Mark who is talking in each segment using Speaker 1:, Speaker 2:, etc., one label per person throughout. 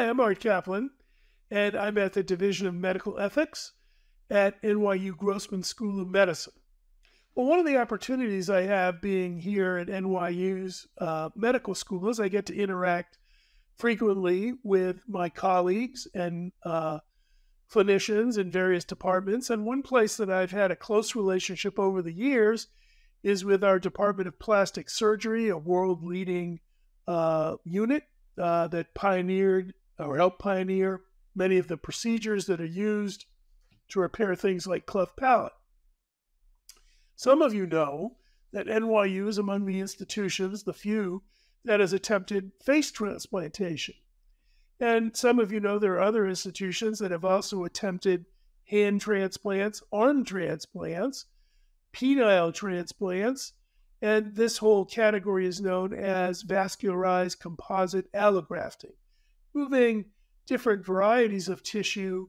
Speaker 1: Hi, I'm Art Caplan, and I'm at the Division of Medical Ethics at NYU Grossman School of Medicine. Well, one of the opportunities I have being here at NYU's medical school is I get to interact frequently with my colleagues and clinicians in various departments. And one place that I've had a close relationship over the years is with our Department of Plastic Surgery, a world-leading unit that pioneered or helped pioneer many of the procedures that are used to repair things like cleft palate. Some of you know that NYU is among the institutions, the few, that has attempted face transplantation. And some of you know there are other institutions that have also attempted hand transplants, arm transplants, penile transplants, and this whole category is known as vascularized composite allografting, moving different varieties of tissue,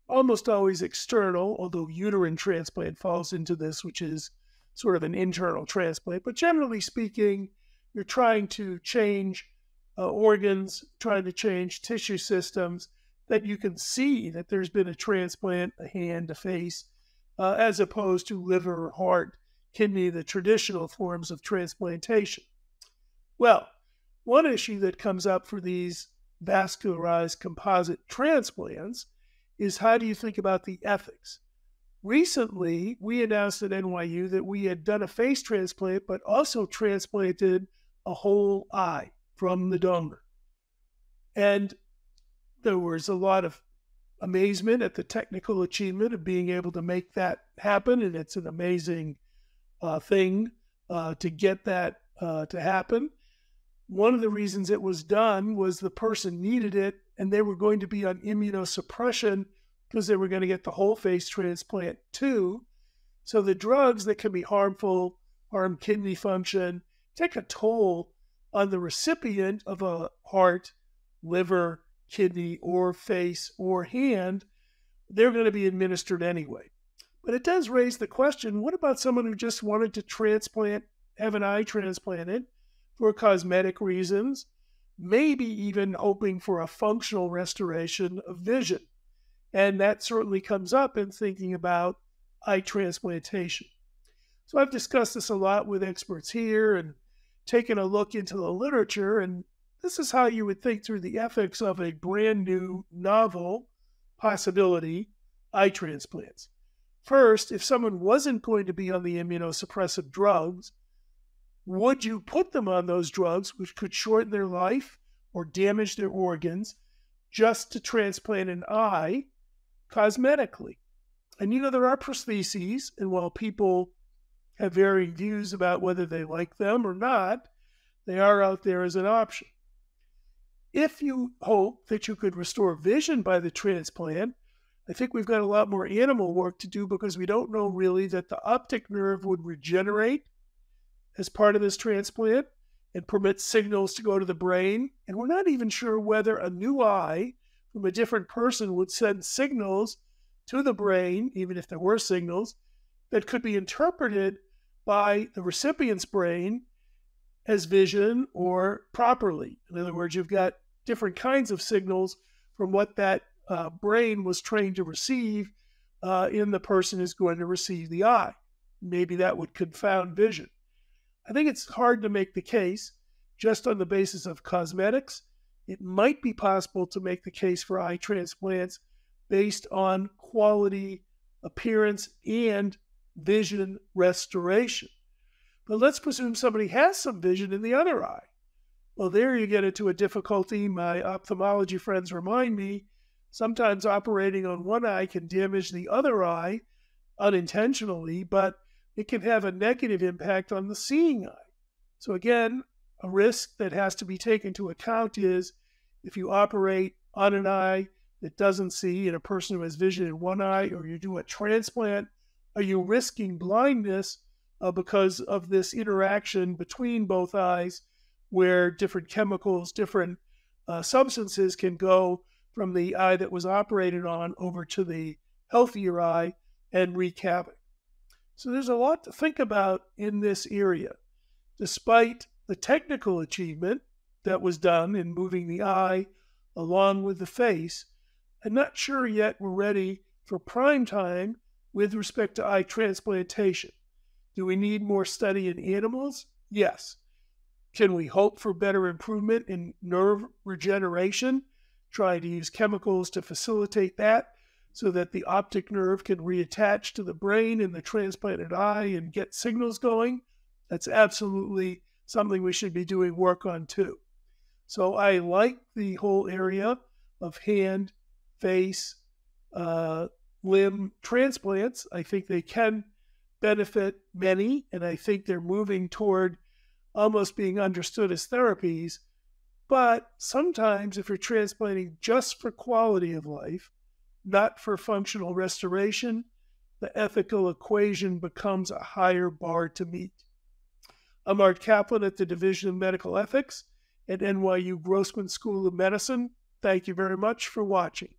Speaker 1: almost always external, although uterine transplant falls into this, which is sort of an internal transplant. But generally speaking, you're trying to change organs, trying to change tissue systems that you can see that there's been a transplant, a hand, a face, as opposed to liver, heart, kidney, the traditional forms of transplantation. Well, one issue that comes up for these vascularized composite transplants is how do you think about the ethics? Recently, we announced at NYU that we had done a face transplant, but also transplanted a whole eye from the donor. And there was a lot of amazement at the technical achievement of being able to make that happen, and it's an amazing thing to get that to happen. One of the reasons it was done was the person needed it, and they were going to be on immunosuppression because they were going to get the whole face transplant too. So the drugs that can be harmful, harm kidney function, take a toll on the recipient of a heart, liver, kidney, or face, or hand. They're going to be administered anyway. But it does raise the question, what about someone who just wanted to transplant, have an eye transplanted for cosmetic reasons, maybe even hoping for a functional restoration of vision? And that certainly comes up in thinking about eye transplantation. So I've discussed this a lot with experts here and taken a look into the literature, and this is how you would think through the ethics of a brand new, novel possibility, eye transplants. First, if someone wasn't going to be on the immunosuppressive drugs, would you put them on those drugs which could shorten their life or damage their organs just to transplant an eye cosmetically? And you know, there are prostheses, and while people have varying views about whether they like them or not, they are out there as an option. If you hope that you could restore vision by the transplant, I think we've got a lot more animal work to do because we don't know really that the optic nerve would regenerate as part of this transplant and permit signals to go to the brain. And we're not even sure whether a new eye from a different person would send signals to the brain, even if there were signals, that could be interpreted by the recipient's brain as vision or properly. In other words, you've got different kinds of signals from what that brain was trained to receive in the person who's going to receive the eye. Maybe that would confound vision. I think it's hard to make the case just on the basis of cosmetics. It might be possible to make the case for eye transplants based on quality, appearance, and vision restoration. But let's presume somebody has some vision in the other eye. Well, there you get into a difficulty. My ophthalmology friends remind me, sometimes operating on one eye can damage the other eye unintentionally, but it can have a negative impact on the seeing eye. So again, a risk that has to be taken into account is if you operate on an eye that doesn't see in a person who has vision in one eye, or you do a transplant, are you risking blindness because of this interaction between both eyes where different chemicals, different substances can go from the eye that was operated on over to the healthier eye and wreak havoc? So there's a lot to think about in this area. Despite the technical achievement that was done in moving the eye along with the face. I'm not sure yet we're ready for prime time with respect to eye transplantation. Do we need more study in animals? Yes. Can we hope for better improvement in nerve regeneration, trying to use chemicals to facilitate that so that the optic nerve can reattach to the brain in the transplanted eye and get signals going? That's absolutely something we should be doing work on too. So I like the whole area of hand, face, limb transplants. I think they can benefit many, and I think they're moving toward almost being understood as therapies. But sometimes if you're transplanting just for quality of life, not for functional restoration, the ethical equation becomes a higher bar to meet. I'm Art Caplan at the Division of Medical Ethics at NYU Grossman School of Medicine. Thank you very much for watching.